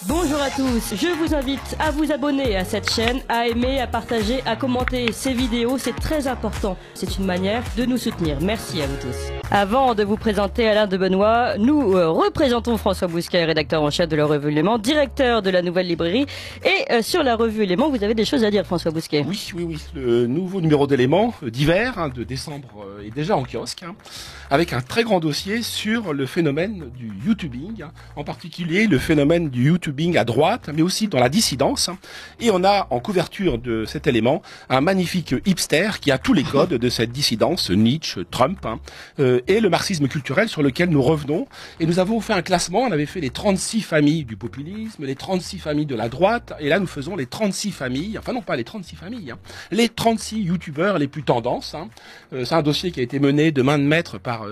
Bonjour à tous, je vous invite à vous abonner à cette chaîne, à aimer, à partager, à commenter ces vidéos, c'est très important. C'est une manière de nous soutenir. Merci à vous tous. Avant de vous présenter Alain de Benoît, nous représentons François Bousquet, rédacteur en chef de la revue Éléments, directeur de la Nouvelle Librairie. Et sur la revue Éléments, vous avez des choses à dire, François Bousquet. Oui. Le nouveau numéro d'Éléments d'hiver, de décembre, est déjà en kiosque, avec un très grand dossier sur le phénomène du YouTubing, en particulier le phénomène du YouTubing à droite, mais aussi dans la dissidence. Et on a en couverture de cet élément un magnifique hipster qui a tous les codes de cette dissidence, Nietzsche, Trump, et le marxisme culturel sur lequel nous revenons. Et nous avons fait un classement, on avait fait les 36 familles du populisme, les 36 familles de la droite, et là nous faisons les 36 familles, enfin non pas les 36 familles, les 36 youtubeurs les plus tendances. C'est un dossier qui a été mené de main de maître par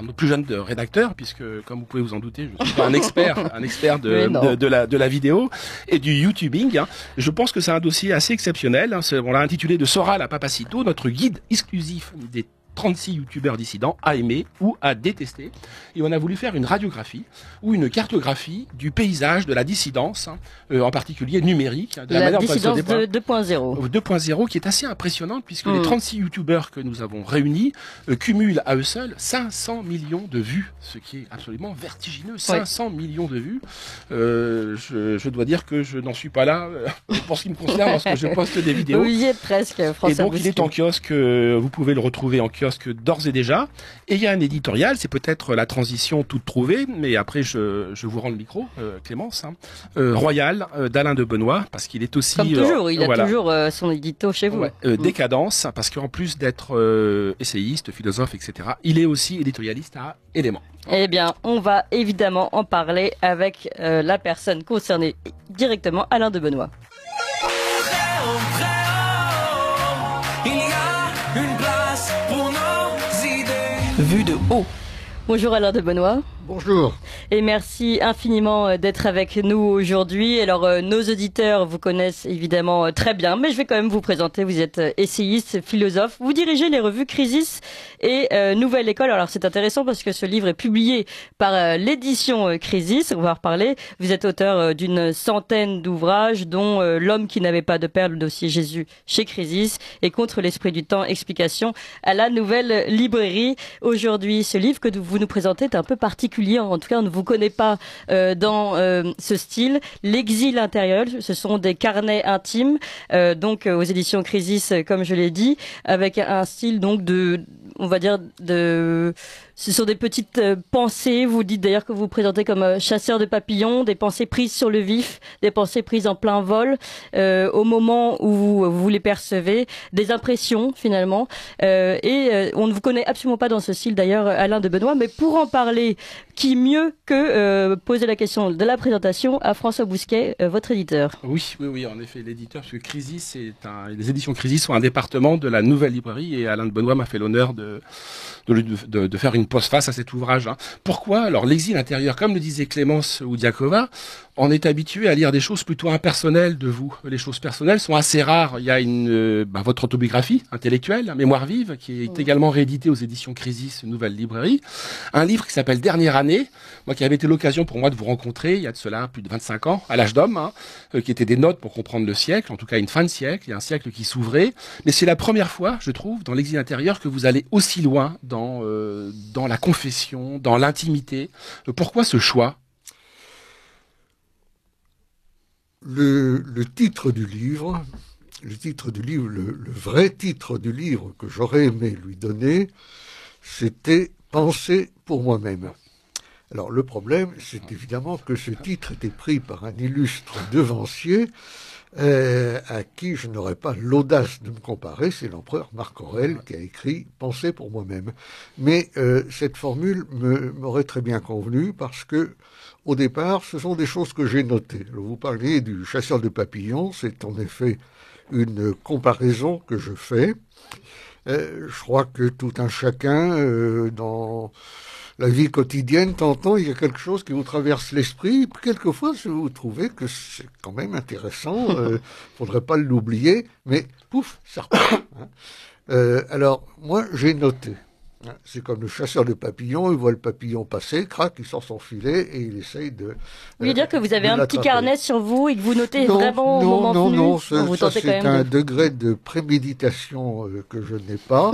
nos plus jeunes rédacteurs, puisque comme vous pouvez vous en douter, je suis pas un expert de la vidéo et du YouTubing. Je pense que c'est un dossier assez exceptionnel. On l'a intitulé de Soral à Papacito, notre guide exclusif des 36 youtubeurs dissidents à aimer ou à détester. Et on a voulu faire une radiographie ou une cartographie du paysage de la dissidence, en particulier numérique. De la dissidence 2.0. 2.0 qui est assez impressionnante puisque les 36 youtubeurs que nous avons réunis cumulent à eux seuls 500 millions de vues, ce qui est absolument vertigineux. 500 millions de vues. Je dois dire que je n'en suis pas là pour ce qui me concerne lorsque je poste des vidéos. Vous y êtes presque, François. Et donc il est en kiosque, vous pouvez le retrouver en kiosque d'ores et déjà, et il y a un éditorial, c'est peut-être la transition toute trouvée, mais après je vous rends le micro, Clémence, Royal d'Alain de Benoît, parce qu'il est aussi... Comme toujours, il a toujours son édito chez vous. Décadence, parce qu'en plus d'être essayiste, philosophe, etc., il est aussi éditorialiste à Éléments. Eh bien, on va évidemment en parler avec la personne concernée directement, Alain de Benoît. Vue de haut. Bonjour Alain de Benoît. Bonjour. Et merci infiniment d'être avec nous aujourd'hui. Alors, nos auditeurs vous connaissent évidemment très bien, mais je vais quand même vous présenter. Vous êtes essayiste, philosophe. Vous dirigez les revues Crisis et Nouvelle École. Alors, c'est intéressant parce que ce livre est publié par l'édition Crisis. On va en reparler. Vous êtes auteur d'une centaine d'ouvrages, dont L'homme qui n'avait pas de père, le dossier Jésus chez Crisis, et Contre l'esprit du temps, explication à la Nouvelle Librairie. Aujourd'hui, ce livre que vous nous présentez est un peu particulier. En tout cas, on ne vous connaît pas dans ce style. L'exil intérieur, ce sont des carnets intimes, donc aux éditions Crisis, comme je l'ai dit, avec un style donc on va dire ce sont des petites pensées. Vous dites d'ailleurs que vous vous présentez comme chasseur de papillons, des pensées prises sur le vif, des pensées prises en plein vol, au moment où vous les percevez, des impressions finalement. Et on ne vous connaît absolument pas dans ce style d'ailleurs, Alain de Benoît. Mais pour en parler, qui mieux que poser la question de la présentation à François Bousquet, votre éditeur. Oui, en effet, l'éditeur, parce que Crisis, les éditions Crisis sont un département de la Nouvelle Librairie, et Alain de Benoît m'a fait l'honneur de faire une postface à cet ouvrage. Pourquoi? Alors, l'exil intérieur, comme le disait Clémence Oudiakova, on est habitué à lire des choses plutôt impersonnelles de vous. Les choses personnelles sont assez rares. Il y a votre autobiographie intellectuelle, Mémoire vive, qui est également rééditée aux éditions Crisis, Nouvelle Librairie. Un livre qui s'appelle Dernière année, moi qui avait été l'occasion pour moi de vous rencontrer il y a de cela plus de 25 ans, à l'âge d'homme, qui étaient des notes pour comprendre le siècle, en tout cas une fin de siècle, il y a un siècle qui s'ouvrait. Mais c'est la première fois, je trouve, dans l'exil intérieur, que vous allez aussi loin dans la confession, dans l'intimité. Pourquoi ce choix? Le titre du livre, le vrai titre du livre que j'aurais aimé lui donner, c'était « Penser pour moi-même ». Alors le problème, c'est évidemment que ce titre était pris par un illustre devancier à qui je n'aurais pas l'audace de me comparer, c'est l'empereur Marc Aurèle qui a écrit « Penser pour moi-même ». Mais cette formule m'aurait très bien convenu parce que, au départ, ce sont des choses que j'ai notées. Alors, vous parliez du chasseur de papillons, c'est en effet une comparaison que je fais. Je crois que tout un chacun, dans la vie quotidienne, de temps en temps, il y a quelque chose qui vous traverse l'esprit. Quelquefois, vous trouvez que c'est quand même intéressant, faudrait pas l'oublier, mais pouf, ça repart. Alors, moi, j'ai noté. C'est comme le chasseur de papillons, il voit le papillon passer, crac, il sort son filet et il essaye de... Vous voulez dire que vous avez un petit carnet sur vous et que vous notez vraiment au moment venu? Non, ça c'est un degré de préméditation que je n'ai pas.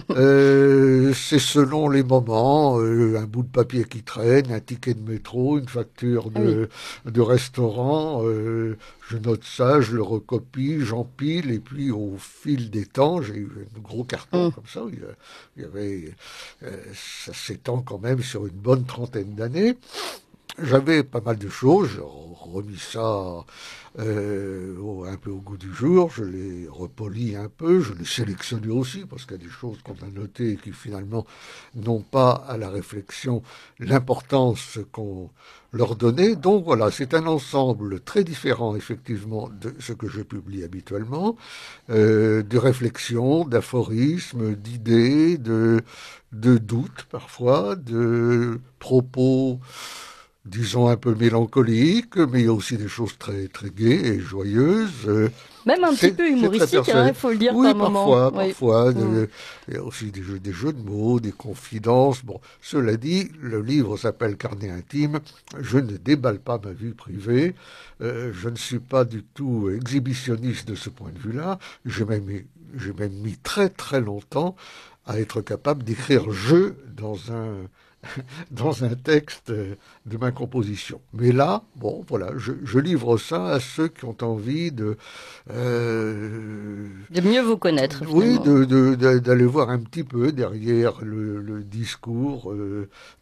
C'est selon les moments, un bout de papier qui traîne, un ticket de métro, une facture de restaurant, je note ça, je le recopie, j'empile, et puis au fil des temps, j'ai eu un gros carton comme ça, il y avait, ça s'étend quand même sur une bonne trentaine d'années. J'avais pas mal de choses, j'ai remis ça un peu au goût du jour, je l'ai repoli un peu, je l'ai sélectionné aussi, parce qu'il y a des choses qu'on a notées et qui finalement n'ont pas à la réflexion l'importance qu'on leur donnait. Donc voilà, c'est un ensemble très différent effectivement de ce que je publie habituellement, de réflexions, d'aphorismes, d'idées, de doutes parfois, de propos disons un peu mélancolique, mais il y a aussi des choses très très gaies et joyeuses. Même un petit peu humoristique, il faut le dire par moment. Parfois. Il y a aussi des jeux de mots, des confidences. Bon, cela dit, le livre s'appelle Carnet intime. Je ne déballe pas ma vie privée. Je ne suis pas du tout exhibitionniste de ce point de vue-là. J'ai même mis très très longtemps à être capable d'écrire « je » dans un texte de ma composition. Mais là, bon, voilà, je livre ça à ceux qui ont envie de mieux vous connaître. Oui, d'aller voir un petit peu derrière le discours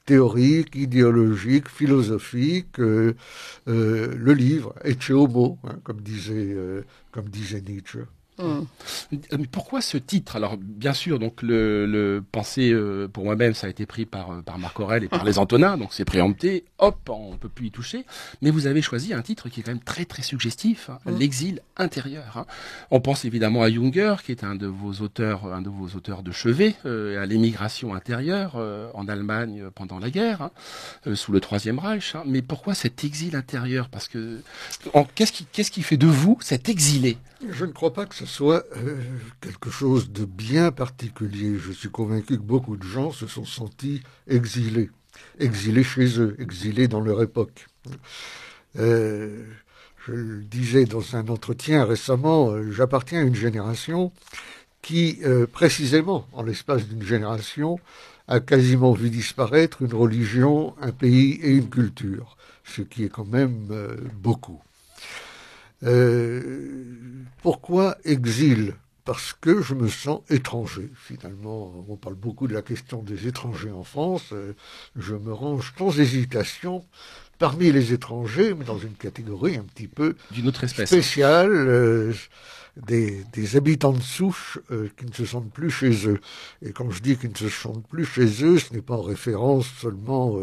théorique, idéologique, philosophique, le livre, Ecce Homo, comme disait Nietzsche. Mais pourquoi ce titre? Alors, bien sûr, donc le Penser pour moi-même, ça a été pris par Marc Aurèle et par les Antonins, donc c'est préempté. Hop, on peut plus y toucher. Mais vous avez choisi un titre qui est quand même très très suggestif, l'exil intérieur. On pense évidemment à Junger, qui est un de vos auteurs de chevet, à l'émigration intérieure en Allemagne pendant la guerre, sous le Troisième Reich. Mais pourquoi cet exil intérieur? Parce que qu'est-ce qui fait de vous cet exilé? Je ne crois pas que ce soit quelque chose de bien particulier. Je suis convaincu que beaucoup de gens se sont sentis exilés chez eux, exilés dans leur époque. Je le disais dans un entretien récemment, j'appartiens à une génération qui, précisément, en l'espace d'une génération, a quasiment vu disparaître une religion, un pays et une culture, ce qui est quand même beaucoup. Pourquoi exil? Parce que je me sens étranger. Finalement, on parle beaucoup de la question des étrangers en France. Je me range sans hésitation parmi les étrangers, mais dans une catégorie un petit peu d'une autre espèce spéciale, des habitants de souche qui ne se sentent plus chez eux. Et quand je dis qu'ils ne se sentent plus chez eux, ce n'est pas en référence seulement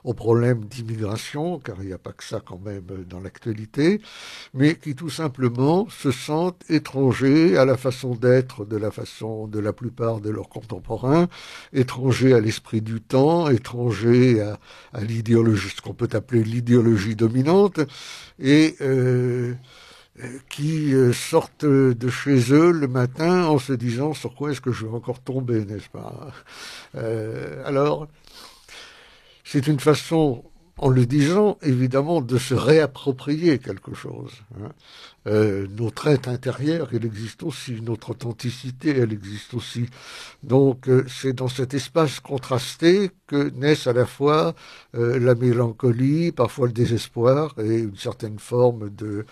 aux problèmes d'immigration, car il n'y a pas que ça quand même dans l'actualité, mais qui tout simplement se sentent étrangers à la façon d'être de la plupart de leurs contemporains, étrangers à l'esprit du temps, étrangers à l'idéologie, ce qu'on peut appeler l'idéologie dominante, et qui sortent de chez eux le matin en se disant sur quoi est-ce que je vais encore tomber, n'est-ce pas? Alors, c'est une façon, en le disant, évidemment, de se réapproprier quelque chose. Notre être intérieur, il existe aussi, notre authenticité, elle existe aussi. Donc, c'est dans cet espace contrasté que naissent à la fois la mélancolie, parfois le désespoir et une certaine forme de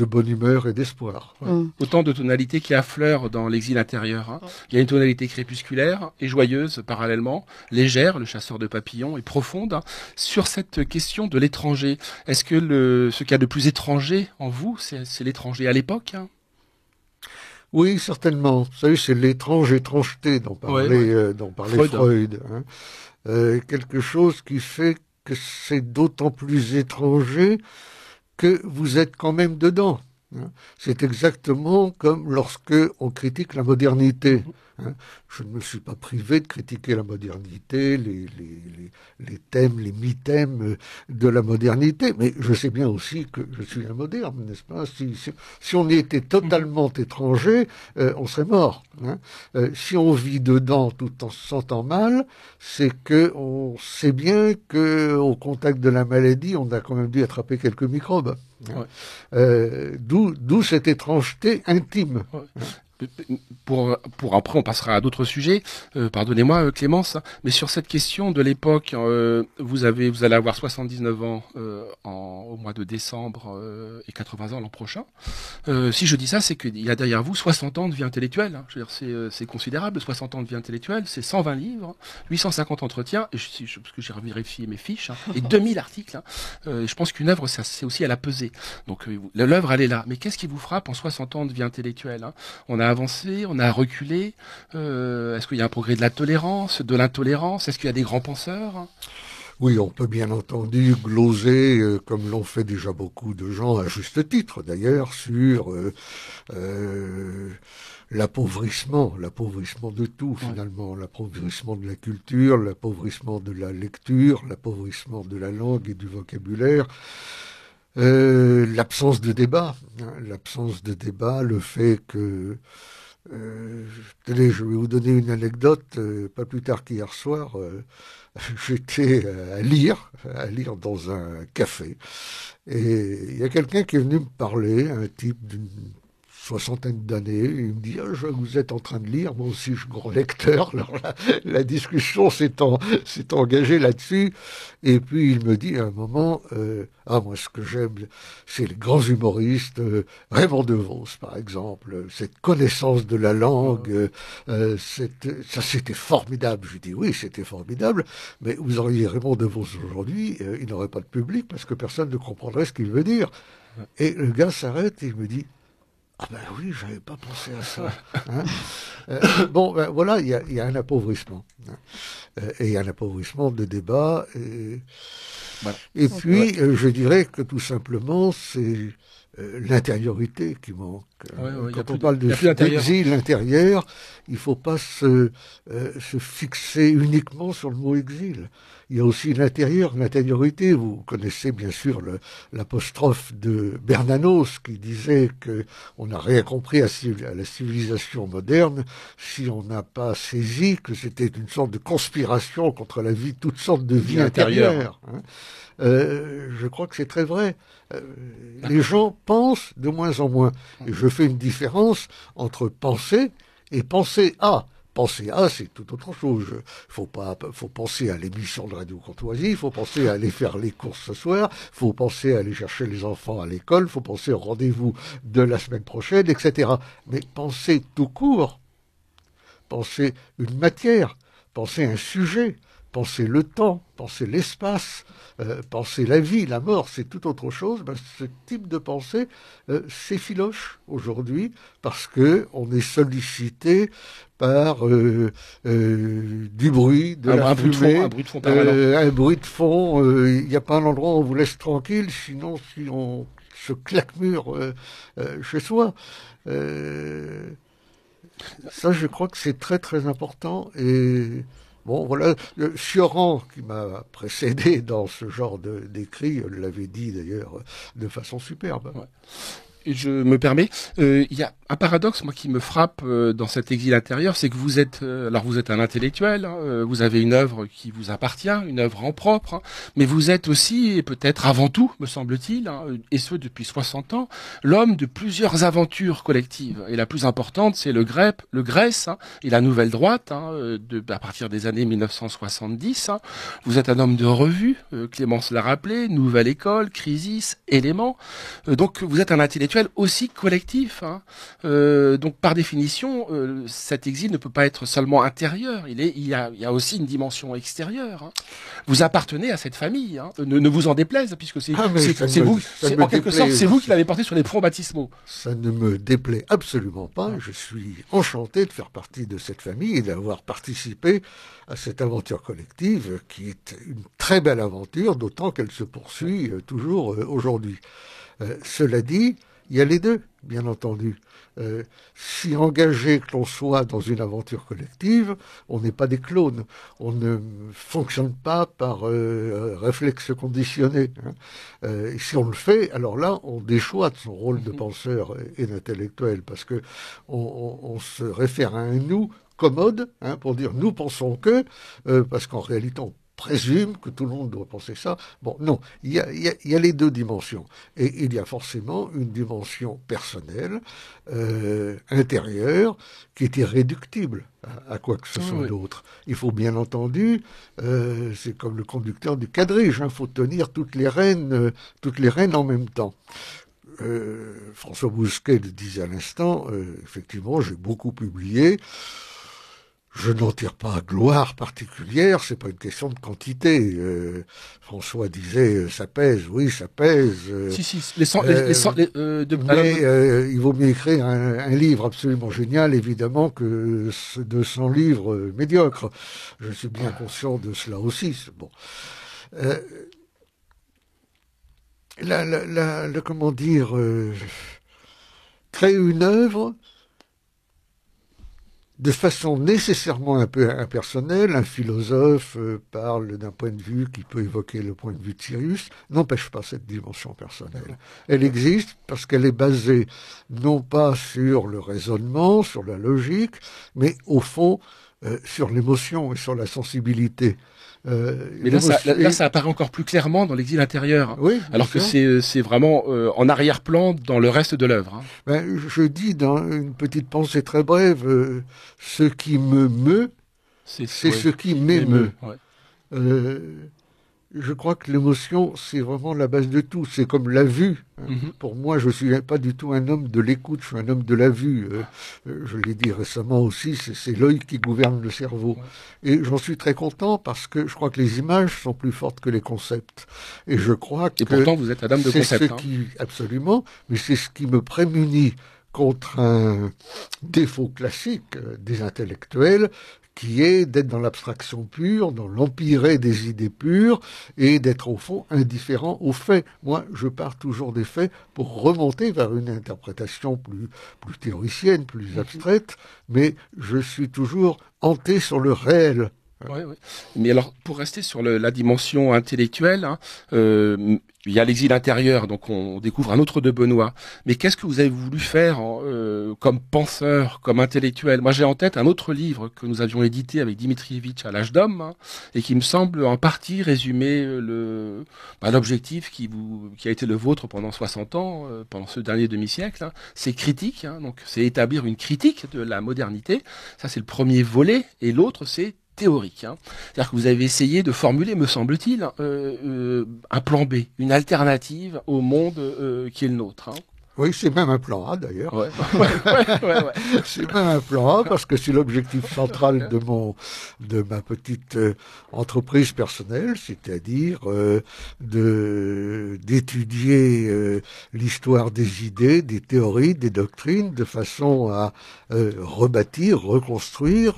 bonne humeur et d'espoir. Autant de tonalités qui affleurent dans l'exil intérieur. Il y a une tonalité crépusculaire et joyeuse parallèlement, légère, le chasseur de papillons, et profonde. Sur cette question de l'étranger, est-ce que ce qu'il y a de plus étranger en vous, c'est l'étranger à l'époque? Oui, certainement. Vous savez, c'est l'étrangeté dont parlait Freud. Quelque chose qui fait que c'est d'autant plus étranger que vous êtes quand même dedans. hein. C'est exactement comme lorsque on critique la modernité. Hein. Je ne me suis pas privé de critiquer la modernité, les thèmes, les mi-thèmes de la modernité, mais je sais bien aussi que je suis un moderne, n'est-ce pas? Si on y était totalement étranger, on serait mort. Hein. Si on vit dedans tout en se sentant mal, c'est que on sait bien que au contact de la maladie, on a quand même dû attraper quelques microbes. Hein. Ouais. D'où cette étrangeté intime. Ouais. Pour après, on passera à d'autres sujets. Pardonnez-moi, Clémence, mais sur cette question de l'époque, vous allez avoir 79 ans au mois de décembre et 80 ans l'an prochain. Si je dis ça, c'est qu'il y a derrière vous 60 ans de vie intellectuelle. Hein. Je veux dire, c'est considérable, 60 ans de vie intellectuelle, c'est 120 livres, 850 entretiens, et parce que j'ai vérifié mes fiches, hein, et 2000 articles. Hein. Je pense qu'une œuvre, c'est aussi à la peser. Donc l'œuvre, elle est là. Mais qu'est-ce qui vous frappe en 60 ans de vie intellectuelle, hein? On a avancé, on a reculé. Est-ce qu'il y a un progrès de la tolérance, de l'intolérance? Est-ce qu'il y a des grands penseurs? Oui, on peut bien entendu gloser, comme l'ont fait déjà beaucoup de gens, à juste titre d'ailleurs, sur l'appauvrissement de tout finalement, l'appauvrissement de la culture, l'appauvrissement de la lecture, l'appauvrissement de la langue et du vocabulaire. L'absence de débat, le fait que tenez, je vais vous donner une anecdote. Pas plus tard qu'hier soir, j'étais à lire dans un café, et il y a quelqu'un qui est venu me parler, un type d'une soixantaine d'années. Il me dit vous êtes en train de lire, moi aussi je suis grand lecteur. Alors la discussion s'est engagée là-dessus, et puis il me dit à un moment moi ce que j'aime, c'est les grands humoristes, Raymond DeVos par exemple, cette connaissance de la langue, ça c'était formidable. Je lui dis oui, c'était formidable, mais vous auriez Raymond DeVos aujourd'hui, il n'aurait pas de public parce que personne ne comprendrait ce qu'il veut dire. Et le gars s'arrête et il me dit ah ben oui, j'avais pas pensé à ça. Hein. Voilà, il y a un appauvrissement. Hein. Et un appauvrissement de débat. Et puis, je dirais que tout simplement, c'est l'intériorité qui manque. Quand on parle d'exil intérieur, il ne faut pas se fixer uniquement sur le mot exil. Il y a aussi l'intériorité. Vous connaissez bien sûr l'apostrophe de Bernanos qui disait qu'on n'a rien compris à la civilisation moderne si on n'a pas saisi que c'était une sorte de conspiration contre la vie, toutes sortes de vies intérieures. Hein. Je crois que c'est très vrai. Les gens pensent de moins en moins. Et je fais une différence entre penser et penser à. Penser à, c'est tout autre chose. Faut penser à l'émission de Radio Courtoisie, il faut penser à aller faire les courses ce soir, il faut penser à aller chercher les enfants à l'école, il faut penser au rendez-vous de la semaine prochaine, etc. Mais penser tout court, penser une matière, penser un sujet, penser le temps, penser l'espace, penser la vie, la mort, c'est tout autre chose. Ce type de pensée s'effiloche aujourd'hui parce que on est sollicité par du bruit, un bruit de fond. Il n'y a pas un endroit où on vous laisse tranquille, sinon si on se claque-mur chez soi. Ça, je crois que c'est très très important. Et bon, voilà, Cioran, qui m'a précédé dans ce genre d'écrit, l'avait dit d'ailleurs de façon superbe. Ouais. Et je me permets, il y a un paradoxe, moi, qui me frappe dans cet exil intérieur, c'est que vous êtes un intellectuel, hein, vous avez une œuvre qui vous appartient, une œuvre en propre, hein, mais vous êtes aussi, et peut-être avant tout, me semble-t-il, hein, et ce depuis 60 ans, l'homme de plusieurs aventures collectives. Et la plus importante, c'est le Grèce, hein, et la Nouvelle Droite, hein, à partir des années 1970. Hein. Vous êtes un homme de revue, Clémence l'a rappelé, Nouvelle École, Crisis, Éléments. Donc vous êtes un intellectuel aussi collectif. Hein. Donc par définition, cet exil ne peut pas être seulement intérieur. Il y a aussi une dimension extérieure. Hein. Vous appartenez à cette famille. Hein. Ne vous en déplaise, puisque c'est vous. En quelque sorte, c'est vous qui l'avez porté sur les fronts baptismaux. Ça ne me déplaît absolument pas. Je suis enchanté de faire partie de cette famille et d'avoir participé à cette aventure collective qui est une très belle aventure, d'autant qu'elle se poursuit toujours aujourd'hui. Cela dit, il y a les deux, bien entendu. Si engagé que l'on soit dans une aventure collective, on n'est pas des clones. On ne fonctionne pas par réflexe conditionné. Et si on le fait, alors là, on déchoit de son rôle de penseur et d'intellectuel, parce que on se réfère à un nous commode, pour dire nous pensons que, parce qu'en réalité on présume que tout le monde doit penser ça. Bon, non, il y a les deux dimensions. Et il y a forcément une dimension personnelle, intérieure, qui est irréductible à quoi que ce soit d'autre. Il faut bien entendu, c'est comme le conducteur du quadrige, il faut tenir toutes les rênes en même temps. François Bousquet le disait à l'instant, effectivement, j'ai beaucoup publié. Je n'en tire pas gloire particulière, c'est pas une question de quantité. François disait, ça pèse, oui, ça pèse. Mais il vaut mieux écrire un livre absolument génial, évidemment, que 200 livres médiocres. Je suis bien conscient de cela aussi. Bon. Comment dire, créer une œuvre de façon nécessairement un peu impersonnelle. Un philosophe parle d'un point de vue qui peut évoquer le point de vue de Cyrus, n'empêche pas cette dimension personnelle. Elle existe parce qu'elle est basée non pas sur le raisonnement, sur la logique, mais au fond sur l'émotion et sur la sensibilité. Mais là, ça apparaît encore plus clairement dans l'exil intérieur, oui, alors que c'est vraiment en arrière-plan dans le reste de l'œuvre. Ben, je dis dans une petite pensée très brève, ce qui me meut, c'est ce qui m'émeut. Je crois que l'émotion, c'est vraiment la base de tout. C'est comme la vue. Pour moi, je suis pas du tout un homme de l'écoute, je suis un homme de la vue. Je l'ai dit récemment aussi, c'est l'œil qui gouverne le cerveau. Et j'en suis très content parce que je crois que les images sont plus fortes que les concepts. Et je crois que... Et pourtant, vous êtes un homme de concept. Absolument, mais c'est ce qui me prémunit contre un défaut classique des intellectuels, qui est d'être dans l'abstraction pure, dans l'empirée des idées pures, et d'être au fond indifférent aux faits. Moi, je pars toujours des faits pour remonter vers une interprétation plus théoricienne, plus abstraite, mais je suis toujours hanté sur le réel. Oui. Mais alors, pour rester sur la dimension intellectuelle, il y a l'exil intérieur, donc on découvre un autre de Benoît. Mais qu'est-ce que vous avez voulu faire comme penseur, comme intellectuel? Moi, j'ai en tête un autre livre que nous avions édité avec Dimitrievitch à l'âge d'homme, et qui me semble en partie résumer l'objectif qui a été le vôtre pendant 60 ans, pendant ce dernier demi-siècle. C'est critique, donc c'est établir une critique de la modernité. Ça, c'est le premier volet, et l'autre, c'est théorique. C'est-à-dire que vous avez essayé de formuler, me semble-t-il, un plan B, une alternative au monde qui est le nôtre. Oui, c'est même un plan A d'ailleurs. Ouais. C'est même un plan A parce que c'est l'objectif central de ma petite entreprise personnelle, c'est-à-dire d'étudier l'histoire des idées, des théories, des doctrines, de façon à rebâtir, reconstruire,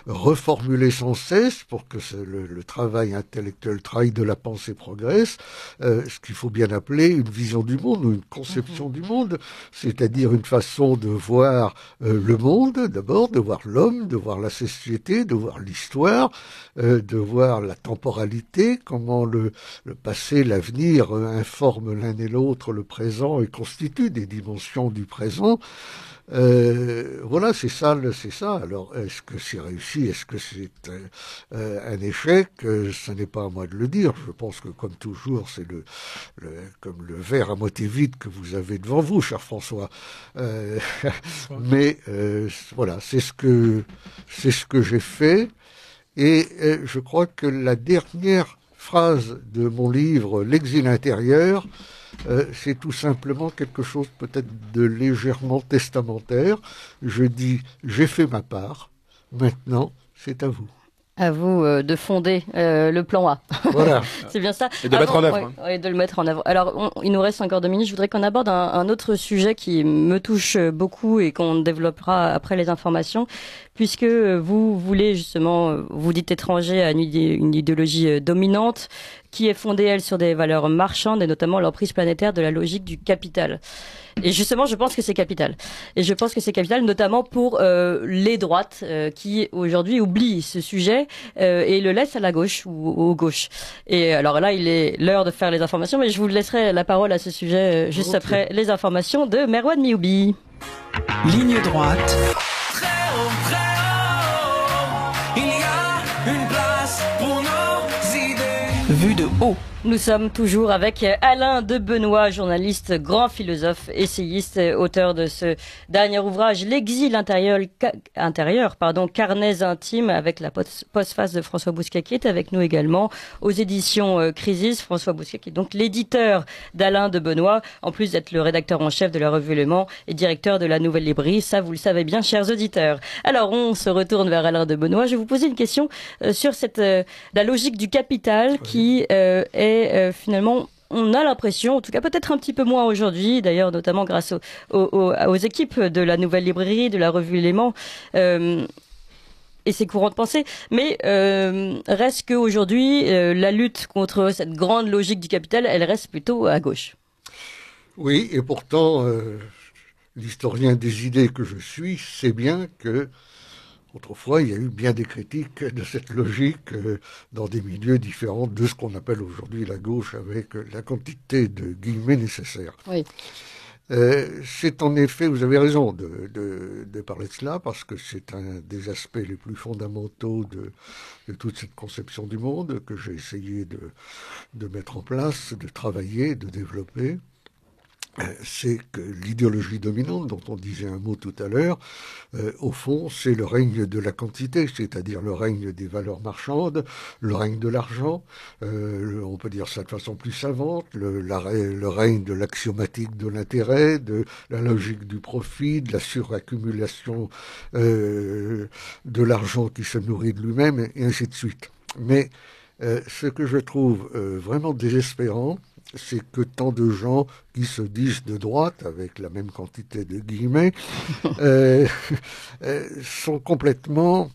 reformuler sans cesse pour que le travail intellectuel, le travail de la pensée progresse, ce qu'il faut bien appeler une vision du monde ou une conception du monde, c'est-à-dire une façon de voir le monde d'abord, de voir l'homme, de voir la société, de voir l'histoire, de voir la temporalité, comment le passé, l'avenir informent l'un et l'autre le présent et constituent des dimensions du présent. Voilà, c'est ça. Alors, est-ce que c'est réussi? Est-ce que c'est un échec? Ce n'est pas à moi de le dire. Je pense que, comme toujours, c'est comme le verre à moitié vide que vous avez devant vous, cher François. Mais voilà, c'est ce que j'ai fait. Et je crois que la dernière phrase de mon livre, L'exil intérieur, c'est tout simplement quelque chose peut-être de légèrement testamentaire. Je dis, j'ai fait ma part, maintenant c'est à vous. À vous de fonder le plan A. Voilà. C'est bien ça. Et de mettre en œuvre. Et de le mettre en œuvre. Alors, il nous reste encore 2 minutes. Je voudrais qu'on aborde un autre sujet qui me touche beaucoup et qu'on développera après les informations, puisque vous voulez justement, vous dites étranger à une idéologie dominante qui est fondée, elle, sur des valeurs marchandes et notamment l'emprise planétaire de la logique du capital. Et justement, je pense que c'est capital. Et je pense que c'est capital, notamment pour les droites qui aujourd'hui oublient ce sujet et le laissent à la gauche ou aux gauches. Et alors là, il est l'heure de faire les informations, mais je vous laisserai la parole à ce sujet juste après les informations de Merwan Mioubi. Ligne droite. Vue de haut. Nous sommes toujours avec Alain de Benoît, journaliste, grand philosophe, essayiste, auteur de ce dernier ouvrage, L'exil intérieur, carnets intimes, avec la postface de François Bousquet, qui est avec nous également aux éditions Crisis. François Bousquet, qui est donc l'éditeur d'Alain de Benoît, en plus d'être le rédacteur en chef de la revue Éléments et directeur de la Nouvelle Librairie. Ça, vous le savez bien, chers auditeurs. Alors, on se retourne vers Alain de Benoît. Je vais vous poser une question sur la logique du capital qui est finalement, on a l'impression, en tout cas peut-être un petit peu moins aujourd'hui, d'ailleurs notamment grâce aux équipes de la Nouvelle Librairie, de la revue Éléments et ses courants de pensée, mais reste qu'aujourd'hui, la lutte contre cette grande logique du capital, elle reste plutôt à gauche. Oui, et pourtant, l'historien des idées que je suis sait bien que autrefois, il y a eu bien des critiques de cette logique dans des milieux différents de ce qu'on appelle aujourd'hui la gauche, avec la quantité de guillemets nécessaires. Oui. C'est en effet, vous avez raison de parler de cela, parce que c'est un des aspects les plus fondamentaux de toute cette conception du monde que j'ai essayé de mettre en place, de travailler, de développer. C'est que l'idéologie dominante, dont on disait un mot tout à l'heure, au fond, c'est le règne de la quantité, c'est-à-dire le règne des valeurs marchandes, le règne de l'argent, on peut dire ça de façon plus savante, le règne de l'axiomatique de l'intérêt, de la logique du profit, de la suraccumulation de l'argent qui se nourrit de lui-même, et ainsi de suite. Mais ce que je trouve vraiment désespérant, c'est que tant de gens qui se disent de droite, avec la même quantité de guillemets, sont complètement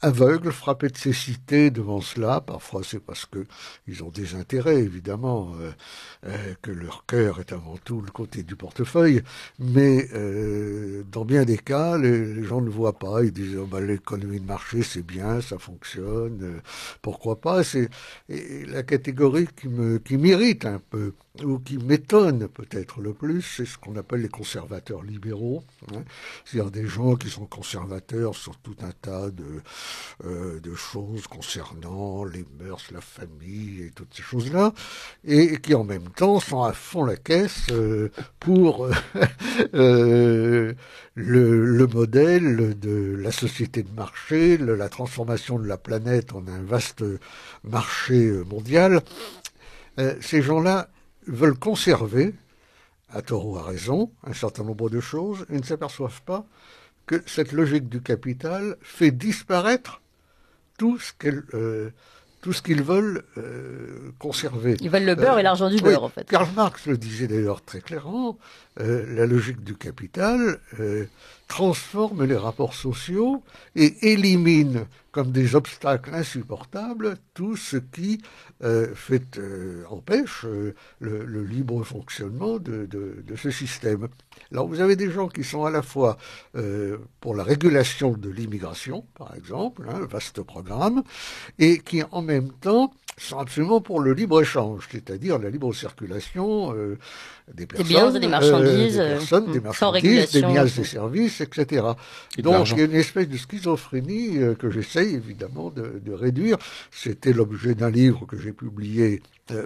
aveugles, frappés de cécité devant cela. Parfois, c'est parce qu'ils ont des intérêts, évidemment, que leur cœur est avant tout le côté du portefeuille. Mais dans bien des cas, les gens ne voient pas. Ils disent l'économie de marché, c'est bien, ça fonctionne, pourquoi pas. C'est la catégorie qui m'irrite un peu, ou qui m'étonne peut-être le plus, c'est ce qu'on appelle les conservateurs libéraux. Hein. C'est-à-dire des gens qui sont conservateurs sur tout un tas de choses concernant les mœurs, la famille et toutes ces choses-là, et qui en même temps sont à fond la caisse pour le modèle de la société de marché, la transformation de la planète en un vaste marché mondial. Ces gens-là veulent conserver, à tort ou à raison, un certain nombre de choses et ne s'aperçoivent pas que cette logique du capital fait disparaître tout ce qu'ils veulent conserver. Ils veulent le beurre et l'argent du beurre, en fait. Karl Marx le disait d'ailleurs très clairement, la logique du capital transforme les rapports sociaux et élimine comme des obstacles insupportables tout ce qui empêche le libre fonctionnement de ce système. Alors vous avez des gens qui sont à la fois pour la régulation de l'immigration, par exemple, vaste programme, et qui en même temps sont absolument pour le libre-échange, c'est-à-dire la libre circulation des personnes, des biens et des marchandises, des biens et des services, etc. Donc il y a une espèce de schizophrénie que j'essaye évidemment de réduire. C'était l'objet d'un livre que j'ai publié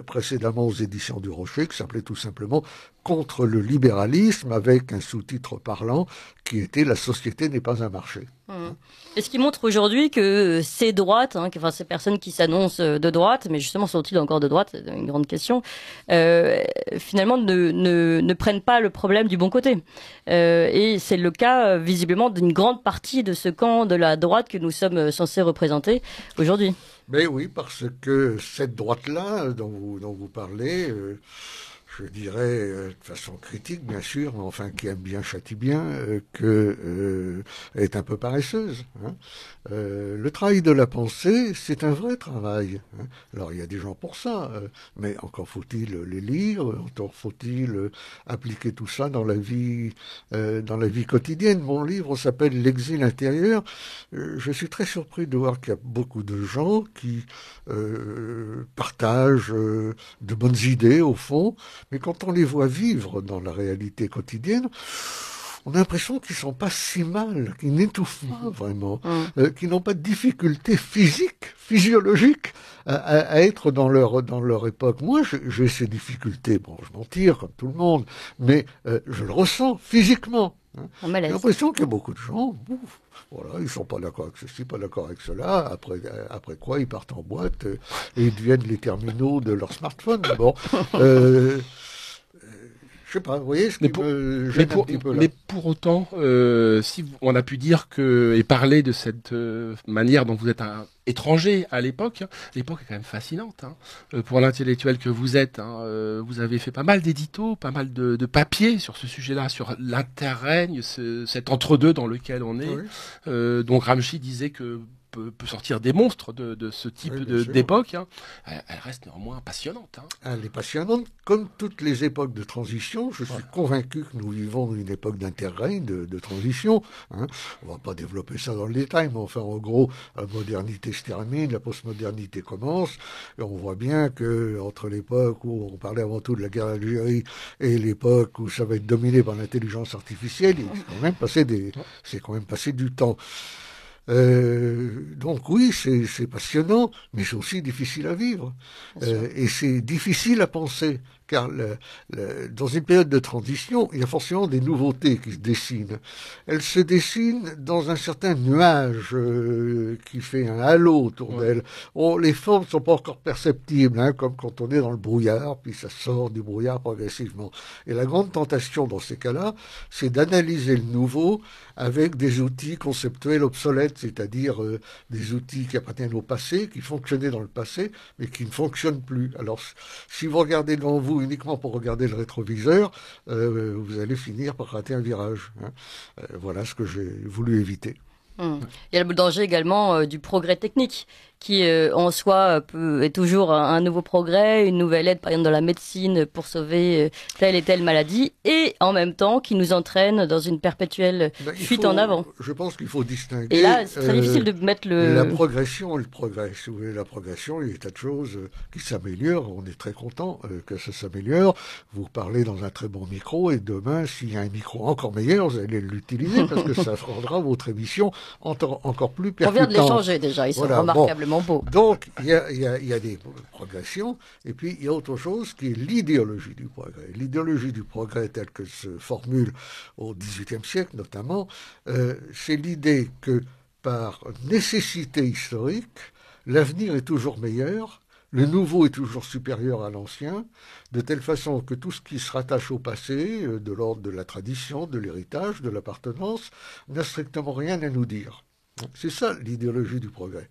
précédemment aux éditions du Rocher, qui s'appelait tout simplement Contre le libéralisme, avec un sous-titre parlant qui était La société n'est pas un marché. Et ce qui montre aujourd'hui que ces droites, ces personnes qui s'annoncent de droite, mais justement sont-ils encore de droite, c'est une grande question, finalement ne prennent pas le problème du bon côté. Et c'est le cas visiblement d'une grande partie de ce camp de la droite que nous sommes censés représenter aujourd'hui. Mais oui, parce que cette droite-là dont vous parlez, je dirais, de façon critique, bien sûr, mais enfin, qui aime bien châtie bien, est un peu paresseuse. Hein. Le travail de la pensée, c'est un vrai travail. Hein. Alors, il y a des gens pour ça, mais encore faut-il les lire, encore faut-il appliquer tout ça dans la vie quotidienne. Mon livre s'appelle L'exil intérieur. Je suis très surpris de voir qu'il y a beaucoup de gens qui partagent de bonnes idées, au fond, mais quand on les voit vivre dans la réalité quotidienne, on a l'impression qu'ils sont pas si mal, qu'ils n'étouffent pas vraiment, qu'ils n'ont pas de difficultés physiques, physiologiques à être dans leur époque. Moi, j'ai ces difficultés. Bon, je m'en tire comme tout le monde, mais je le ressens physiquement. Hein. J'ai l'impression qu'il y a beaucoup de gens, voilà, ils sont pas d'accord avec ceci, pas d'accord avec cela. Après quoi, ils partent en boîte et ils deviennent les terminaux de leur smartphone. Bon. Je sais pas, vous voyez ce qui me gêne un petit peu là. Mais pour autant, si on a pu dire et parler de cette manière dont vous êtes un étranger à l'époque, l'époque est quand même fascinante. Hein, pour l'intellectuel que vous êtes, hein, vous avez fait pas mal d'éditos, pas mal de papiers sur ce sujet-là, sur l'interrègne, cet entre-deux dans lequel on est. Oui. Donc Gramsci disait que peut sortir des monstres de ce type d'époque. Hein. Elle reste néanmoins passionnante. Hein. Elle est passionnante, comme toutes les époques de transition. Je suis convaincu que nous vivons une époque d'interrègne, de transition. Hein. On ne va pas développer ça dans le détail, mais enfin, en gros, la modernité se termine, la postmodernité commence, et on voit bien que entre l'époque où on parlait avant tout de la guerre d'Algérie et l'époque où ça va être dominé par l'intelligence artificielle, c'est quand même passé du temps. Donc oui, c'est passionnant, mais c'est aussi difficile à vivre. Et c'est difficile à penser, car dans une période de transition, il y a forcément des nouveautés qui se dessinent. Elles se dessinent dans un certain nuage qui fait un halo autour d'elles. Oh, les formes ne sont pas encore perceptibles, hein, comme quand on est dans le brouillard, puis ça sort du brouillard progressivement. Et la grande tentation dans ces cas-là, c'est d'analyser le nouveau avec des outils conceptuels obsolètes, c'est-à-dire des outils qui appartiennent au passé, qui fonctionnaient dans le passé, mais qui ne fonctionnent plus. Alors, si vous regardez devant vous uniquement pour regarder le rétroviseur, vous allez finir par rater un virage. Hein. Voilà ce que j'ai voulu éviter. Il y a le danger également du progrès technique, qui en soi est toujours un nouveau progrès, une nouvelle aide par exemple dans la médecine pour sauver telle et telle maladie, et en même temps qui nous entraîne dans une perpétuelle fuite en avant. Je pense qu'il faut distinguer. Et là, c'est très difficile de mettre la progression et le progrès. Si vous voulez, la progression, il y a des tas de choses qui s'améliorent. On est très content que ça s'améliore. Vous parlez dans un très bon micro, et demain, s'il y a un micro encore meilleur, vous allez l'utiliser parce que ça rendra votre émission encore plus percutante. On vient de les changer déjà, ils sont remarquablement beaux. Donc, il y a des progressions, et puis il y a autre chose qui est l'idéologie du progrès. L'idéologie du progrès telle que se formule au XVIIIe siècle notamment, c'est l'idée que par nécessité historique, l'avenir est toujours meilleur, le nouveau est toujours supérieur à l'ancien, de telle façon que tout ce qui se rattache au passé, de l'ordre de la tradition, de l'héritage, de l'appartenance, n'a strictement rien à nous dire. C'est ça l'idéologie du progrès.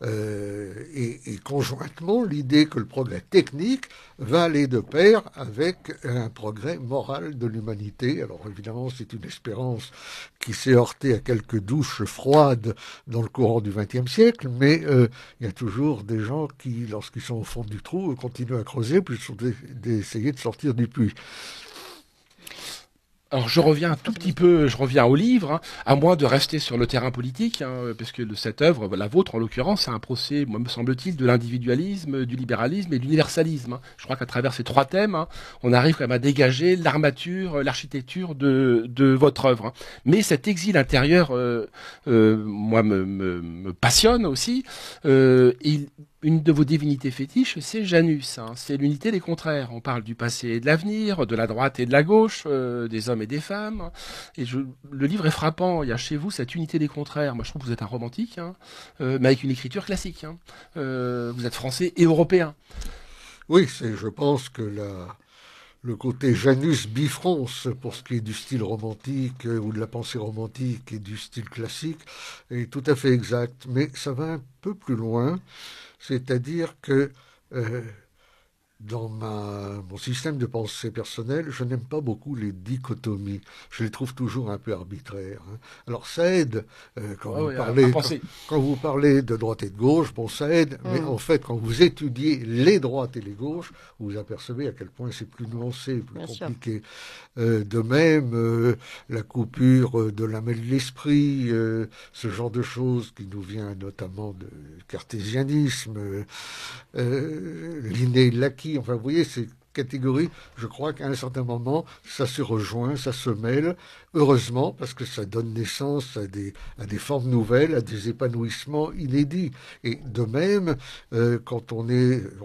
Et conjointement, l'idée que le progrès technique va aller de pair avec un progrès moral de l'humanité. Alors évidemment, c'est une espérance qui s'est heurtée à quelques douches froides dans le courant du XXe siècle, mais il y a toujours des gens qui, lorsqu'ils sont au fond du trou, continuent à creuser plutôt d'essayer de sortir du puits. Alors je reviens un tout petit peu, je reviens au livre, hein, à moins de rester sur le terrain politique, hein, parce que cette œuvre, la vôtre en l'occurrence, c'est un procès, moi me semble-t-il, de l'individualisme, du libéralisme et de l'universalisme. Hein. Je crois qu'à travers ces trois thèmes, hein, on arrive quand même à dégager l'armature, l'architecture de votre œuvre. Hein. Mais cet exil intérieur, moi, me passionne aussi. Une de vos divinités fétiches, c'est Janus. Hein. C'est l'unité des contraires. On parle du passé et de l'avenir, de la droite et de la gauche, des hommes et des femmes. Et le livre est frappant. Il y a chez vous cette unité des contraires. Moi, je trouve que vous êtes un romantique, hein, mais avec une écriture classique. Hein. Vous êtes français et européen. Oui, je pense que le côté Janus bifronce pour ce qui est du style romantique ou de la pensée romantique et du style classique est tout à fait exact. Mais ça va un peu plus loin. C'est-à-dire que dans mon système de pensée personnel, je n'aime pas beaucoup les dichotomies. Je les trouve toujours un peu arbitraires. Hein. Alors ça aide quand vous parlez de droite et de gauche, bon ça aide, mais en fait quand vous étudiez les droites et les gauches, vous apercevez à quel point c'est plus nuancé, plus Bien compliqué. De même, la coupure de l'âme et de l'esprit, ce genre de choses qui nous vient notamment de cartésianisme, l'inné et l'acquis, enfin vous voyez, ces catégories, je crois qu'à un certain moment, ça se rejoint, ça se mêle, heureusement, parce que ça donne naissance à des formes nouvelles, à des épanouissements inédits. Et de même, quand on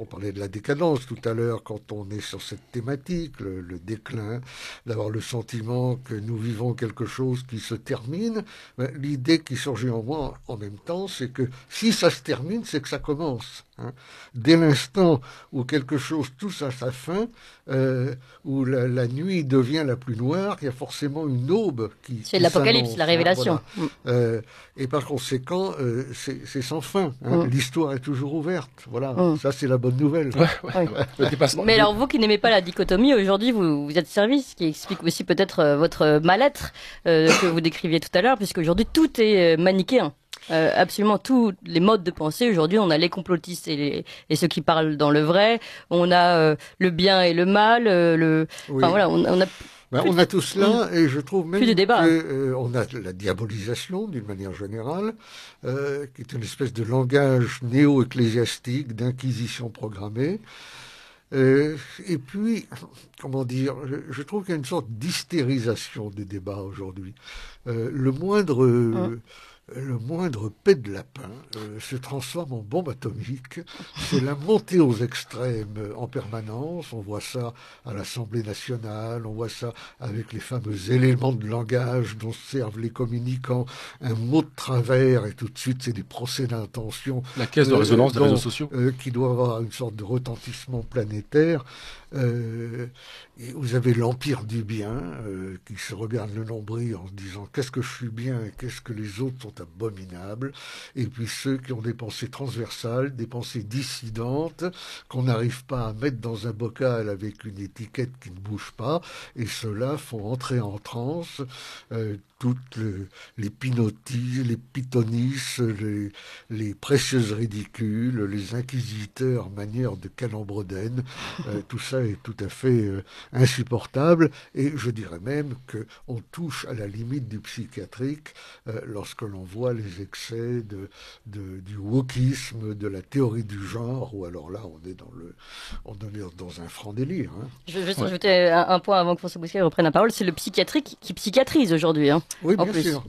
parlait de la décadence tout à l'heure, quand on est sur cette thématique, le déclin, d'avoir le sentiment que nous vivons quelque chose qui se termine, l'idée qui surgit en moi en même temps, c'est que si ça se termine, c'est que ça commence. Hein. Dès l'instant où quelque chose touche à sa fin, où la nuit devient la plus noire, il y a forcément une aube qui c'est l'Apocalypse, la révélation. Hein, voilà. Et par conséquent, c'est sans fin. Hein. L'histoire est toujours ouverte. Voilà, ça c'est la bonne nouvelle. Mais alors vous qui n'aimez pas la dichotomie, aujourd'hui vous êtes servi, ce qui explique aussi peut-être votre mal-être que vous décriviez tout à l'heure, puisque aujourd'hui tout est manichéen. Absolument tous les modes de pensée aujourd'hui, on a les complotistes et ceux qui parlent dans le vrai, on a le bien et le mal, enfin voilà, on a tout cela, et je trouve même qu'on a la diabolisation d'une manière générale, qui est une espèce de langage néo-ecclésiastique, d'inquisition programmée. Et puis, comment dire, je trouve qu'il y a une sorte d'hystérisation des débats aujourd'hui. Le moindre pet de lapin se transforme en bombe atomique. C'est la montée aux extrêmes en permanence. On voit ça à l'Assemblée nationale, on voit ça avec les fameux éléments de langage dont servent les communicants. Un mot de travers et tout de suite c'est des procès d'intention. La caisse de résonance des réseaux sociaux. Qui doit avoir une sorte de retentissement planétaire. Et vous avez l'empire du bien qui se regarde le nombril en se disant qu'est-ce que je suis bien et qu'est-ce que les autres sont abominables, et puis ceux qui ont des pensées transversales, des pensées dissidentes qu'on n'arrive pas à mettre dans un bocal avec une étiquette qui ne bouge pas, et ceux-là font entrer en transe toutes les pinotis, les pitonis, les précieuses ridicules, les inquisiteurs manière de Calembredaine, tout ça est tout à fait insupportable, et je dirais même qu'on touche à la limite du psychiatrique lorsque l'on voit les excès du wokisme, de la théorie du genre, ou alors là on est dans un franc délire. Hein. Je vais rajouter un point avant que François Bousquet reprenne la parole, c'est le psychiatrique qui psychiatrise aujourd'hui. Hein. Oui, bien sûr.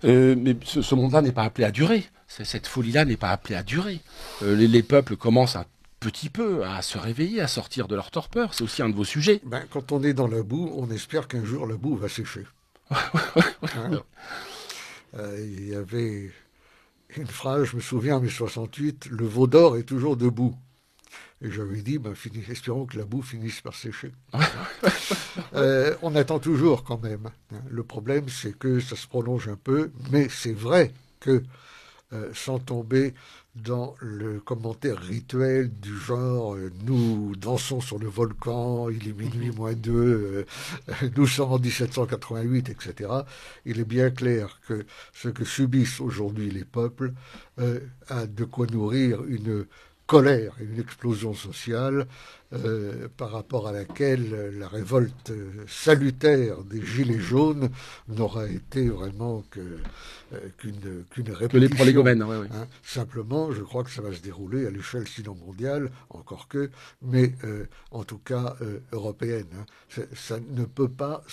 Mais ce monde-là n'est pas appelé à durer. Cette folie-là n'est pas appelée à durer. Les peuples commencent un petit peu à se réveiller, à sortir de leur torpeur. C'est aussi un de vos sujets. Quand on est dans la boue, on espère qu'un jour la boue va sécher. Hein. Il y avait une phrase, je me souviens, en 1968, le veau d'or est toujours debout. Et j'avais dit, espérons que la boue finisse par sécher. On attend toujours quand même. Le problème, c'est que ça se prolonge un peu, mais c'est vrai que, sans tomber dans le commentaire rituel du genre nous dansons sur le volcan, il est minuit moins 2, nous sommes en 1788, etc. Il est bien clair que ce que subissent aujourd'hui les peuples a de quoi nourrir une colère et une explosion sociale par rapport à laquelle la révolte salutaire des Gilets jaunes n'aura été vraiment qu'une répétition. Que les prolégomènes, oui. Hein. Simplement, je crois que ça va se dérouler à l'échelle sinon mondiale, encore que, mais en tout cas européenne. Hein. Ça ne peut pas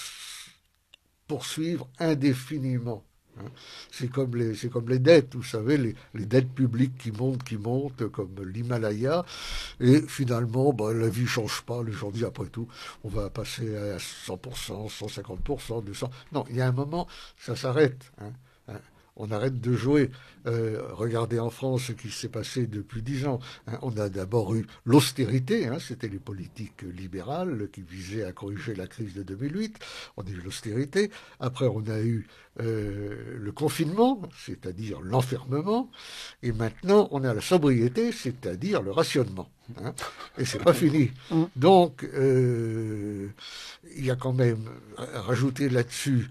poursuivre indéfiniment. Hein. C'est comme les dettes, vous savez, les dettes publiques qui montent, comme l'Himalaya, et finalement, la vie change pas. Les gens disent, après tout, on va passer à 100%, 150%, 200%. Non, il y a un moment, ça s'arrête. Hein. On arrête de jouer. Regardez en France ce qui s'est passé depuis 10 ans. Hein, on a d'abord eu l'austérité, hein, c'était les politiques libérales qui visaient à corriger la crise de 2008. On a eu l'austérité. Après, on a eu le confinement, c'est-à-dire l'enfermement. Et maintenant, on a la sobriété, c'est-à-dire le rationnement. Hein, et c'est pas fini. Donc, il y a quand même rajouté là-dessus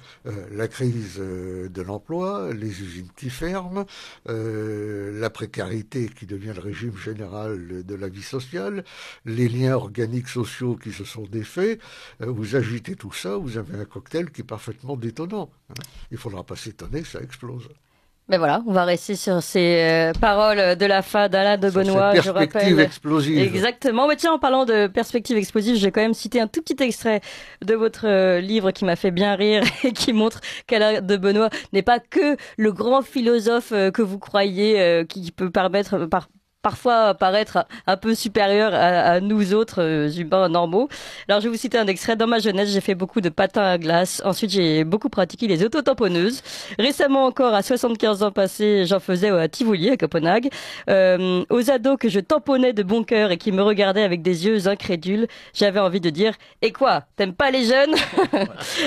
la crise de l'emploi, les usines qui ferment, la précarité qui devient le régime général de la vie sociale, les liens organiques sociaux qui se sont défaits. Vous agitez tout ça, vous avez un cocktail qui est parfaitement détonnant. Hein. Il ne faudra pas s'étonner que ça explose. Ben voilà, on va rester sur ces paroles de la fin d'Alain de Benoît. Je rappelle. Explosive. Exactement. Mais tiens, en parlant de perspectives explosives, j'ai quand même cité un tout petit extrait de votre livre qui m'a fait bien rire et qui montre qu'Alain de Benoît n'est pas que le grand philosophe que vous croyez, qui peut parfois paraître un peu supérieur à nous autres humains normaux. Alors, je vais vous citer un extrait. Dans ma jeunesse, j'ai fait beaucoup de patins à glace. Ensuite, j'ai beaucoup pratiqué les autotamponneuses. Récemment encore, à 75 ans passés, j'en faisais à Tivoli, à Copenhague. Aux ados que je tamponnais de bon cœur et qui me regardaient avec des yeux incrédules, j'avais envie de dire « Et quoi, t'aimes pas les jeunes ?»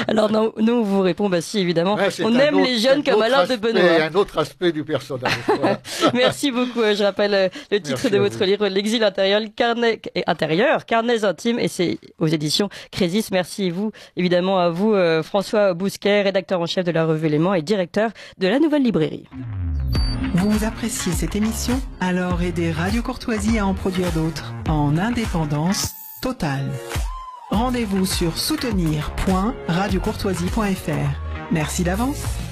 Alors, non, nous, on vous répond, bah si, évidemment. Ouais, on aime les jeunes comme Alain de Benoît. Un autre aspect du personnage. Voilà. Merci beaucoup. Je rappelle le titre Merci de votre livre, L'exil intérieur, carnets intimes, et c'est aux éditions Crésis. Merci évidemment à vous, François Bousquet, rédacteur en chef de la revue Éléments et directeur de la Nouvelle Librairie. Vous appréciez cette émission? Alors aidez Radio Courtoisie à en produire d'autres, en indépendance totale. Rendez-vous sur soutenir.radiocourtoisie.fr. Merci d'avance.